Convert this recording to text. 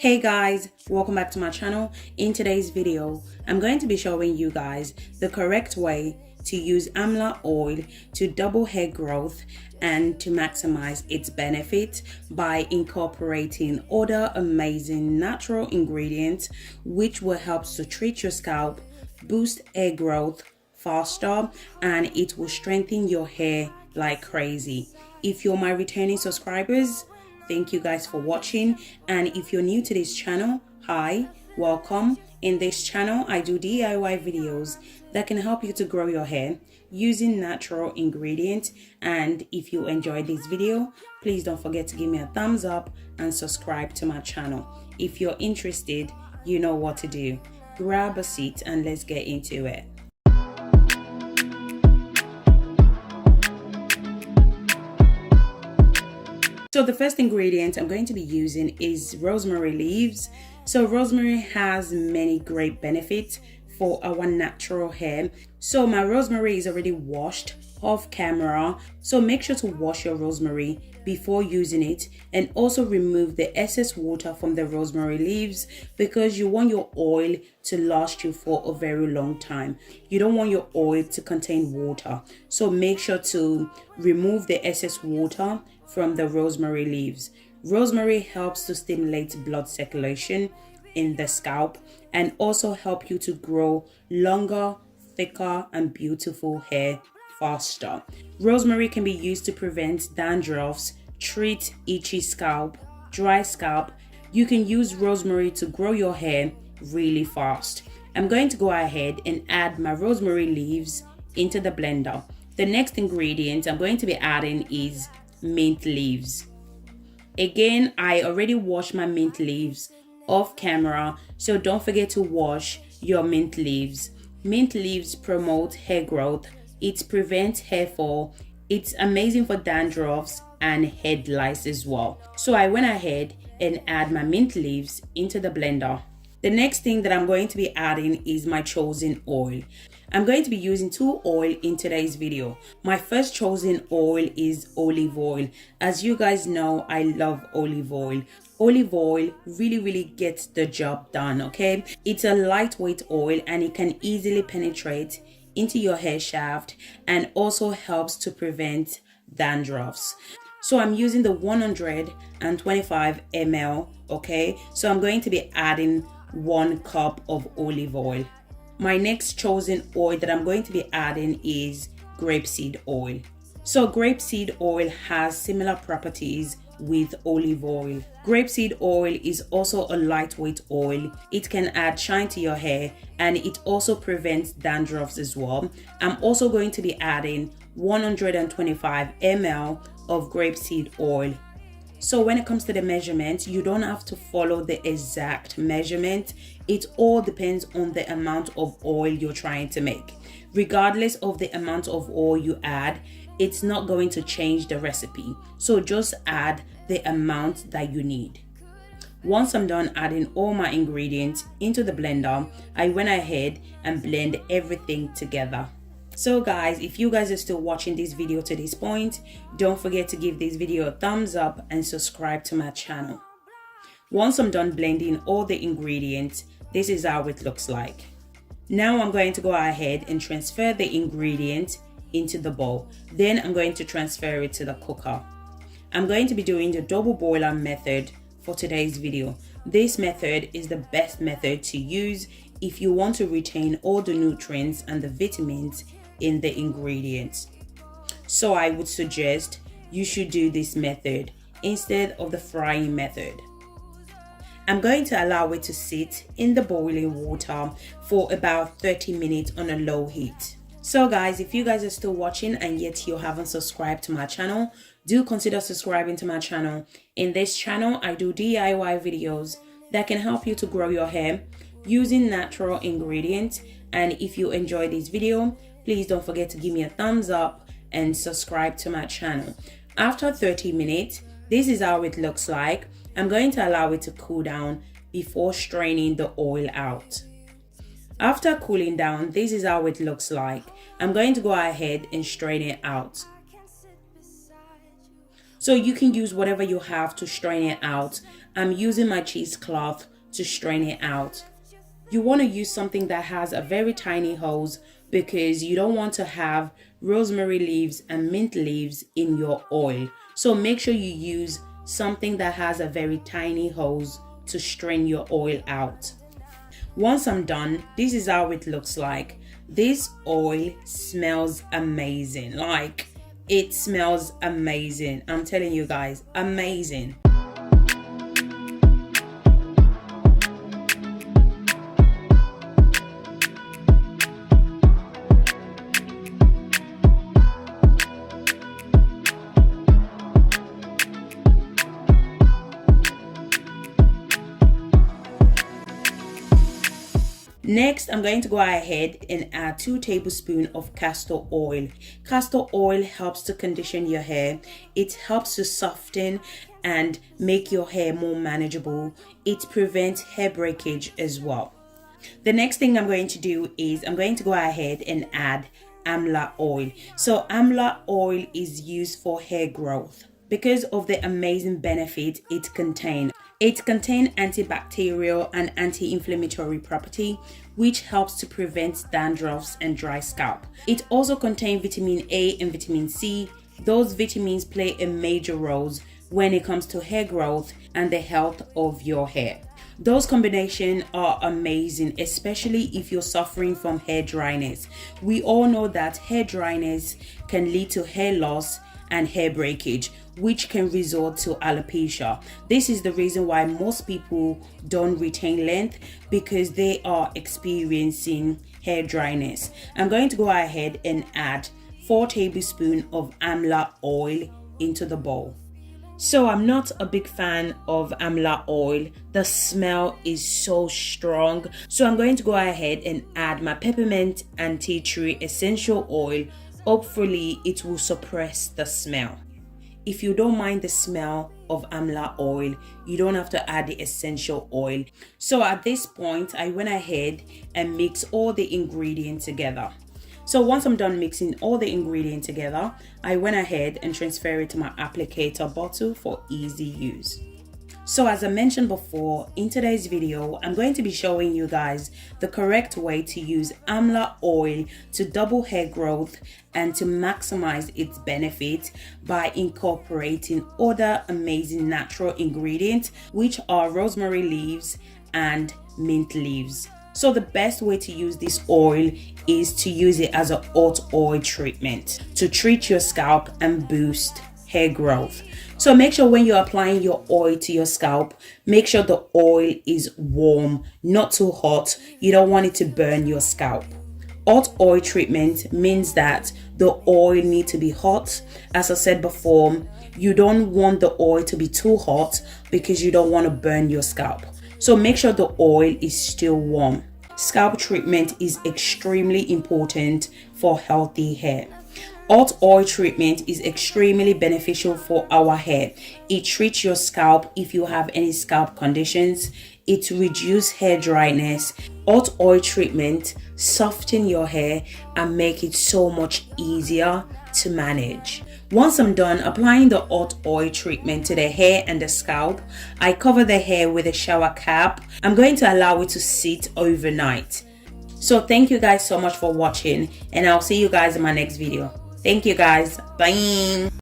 Hey guys, welcome back to my channel. In today's video, I'm going to be showing you guys the correct way to use Amla oil to double hair growth and to maximize its benefit by incorporating other amazing natural ingredients which will help to treat your scalp, boost hair growth faster, and it will strengthen your hair like crazy. If you're my returning subscribers, thank you guys for watching, and if you're new to this channel, hi, welcome. In this channel I do DIY videos that can help you to grow your hair using natural ingredients. And if you enjoyed this video, please don't forget to give me a thumbs up and subscribe to my channel. If you're interested, you know what to do. Grab a seat and let's get into it. So the first ingredient I'm going to be using is rosemary leaves. So rosemary has many great benefits for our natural hair. So my rosemary is already washed off camera. So make sure to wash your rosemary before using it, and also remove the excess water from the rosemary leaves because you want your oil to last you for a very long time. You don't want your oil to contain water. So make sure to remove the excess water from the rosemary leaves. Rosemary helps to stimulate blood circulation in the scalp and also help you to grow longer, thicker and beautiful hair faster. Rosemary can be used to prevent dandruffs, treat itchy scalp, dry scalp. You can use rosemary to grow your hair really fast. I'm going to go ahead and add my rosemary leaves into the blender. The next ingredient I'm going to be adding is mint leaves. Again, I already washed my mint leaves off camera, so don't forget to wash your mint leaves. Mint leaves promote hair growth, it prevents hair fall, it's amazing for dandruffs and head lice as well. So I went ahead and add my mint leaves into the blender. The next thing that I'm going to be adding is my chosen oil. I'm going to be using two oil in today's video. My first chosen oil is olive oil. As you guys know, I love olive oil. Olive oil really gets the job done, okay? It's a lightweight oil and it can easily penetrate into your hair shaft and also helps to prevent dandruffs. So I'm using the 125 ml, okay? So I'm going to be adding 1 cup of olive oil. My next chosen oil that I'm going to be adding is grapeseed oil. So grapeseed oil has similar properties with olive oil. Grapeseed oil is also a lightweight oil. It can add shine to your hair and it also prevents dandruffs as well. I'm also going to be adding 125 ml of grapeseed oil. So when it comes to the measurement, you don't have to follow the exact measurement. It all depends on the amount of oil you're trying to make. Regardless of the amount of oil you add, it's not going to change the recipe. So just add the amount that you need. Once I'm done adding all my ingredients into the blender, I went ahead and blend everything together. So guys, if you guys are still watching this video to this point, don't forget to give this video a thumbs up and subscribe to my channel. Once I'm done blending all the ingredients, this is how it looks like. Now I'm going to go ahead and transfer the ingredients into the bowl. Then I'm going to transfer it to the cooker. I'm going to be doing the double boiler method for today's video. This method is the best method to use if you want to retain all the nutrients and the vitamins in the ingredients. So I would suggest you should do this method instead of the frying method. I'm going to allow it to sit in the boiling water for about 30 minutes on a low heat. So guys, if you guys are still watching and yet you haven't subscribed to my channel, do consider subscribing to my channel. In this channel, I do DIY videos that can help you to grow your hair using natural ingredients. And if you enjoy this video, please don't forget to give me a thumbs up and subscribe to my channel. After 30 minutes, this is how it looks like. I'm going to allow it to cool down before straining the oil out. After cooling down, this is how it looks like. I'm going to go ahead and strain it out. So you can use whatever you have to strain it out. I'm using my cheesecloth to strain it out. You want to use something that has a very tiny hose because you don't want to have rosemary leaves and mint leaves in your oil. So make sure you use something that has a very tiny hose to strain your oil out. Once I'm done, this is how it looks like. This oil smells amazing. Like, it smells amazing. I'm telling you guys, amazing. Next, I'm going to go ahead and add 2 tablespoons of castor oil. Castor oil helps to condition your hair. It helps to soften and make your hair more manageable. It prevents hair breakage as well. The next thing I'm going to do is I'm going to go ahead and add Amla oil. So Amla oil is used for hair growth because of the amazing benefit it contains. It contains antibacterial and anti-inflammatory property, which helps to prevent dandruffs and dry scalp. It also contains vitamin A and vitamin C. Those vitamins play a major role when it comes to hair growth and the health of your hair. Those combinations are amazing, especially if you're suffering from hair dryness. We all know that hair dryness can lead to hair loss and hair breakage, which can result to alopecia. This is the reason why most people don't retain length, because they are experiencing hair dryness. I'm going to go ahead and add 4 tablespoons of Amla oil into the bowl. So I'm not a big fan of Amla oil. The smell is so strong. So I'm going to go ahead and add my peppermint and tea tree essential oil. Hopefully it will suppress the smell. If you don't mind the smell of Amla oil, you don't have to add the essential oil. So at this point, I went ahead and mixed all the ingredients together. So once I'm done mixing all the ingredients together, I went ahead and transferred it to my applicator bottle for easy use. So as I mentioned before, in today's video, I'm going to be showing you guys the correct way to use Amla oil to double hair growth and to maximize its benefit by incorporating other amazing natural ingredients, which are rosemary leaves and mint leaves. So the best way to use this oil is to use it as a hot oil treatment to treat your scalp and boost hair growth. So make sure when you're applying your oil to your scalp, make sure the oil is warm, not too hot. You don't want it to burn your scalp. Hot oil treatment means that the oil needs to be hot. As I said before, you don't want the oil to be too hot because you don't want to burn your scalp. So make sure the oil is still warm. Scalp treatment is extremely important for healthy hair. Hot oil treatment is extremely beneficial for our hair. It treats your scalp if you have any scalp conditions. It reduces hair dryness. Hot oil treatment soften your hair and make it so much easier to manage. Once I'm done applying the hot oil treatment to the hair and the scalp, I cover the hair with a shower cap. I'm going to allow it to sit overnight. So thank you guys so much for watching, and I'll see you guys in my next video. Thank you guys. Bye.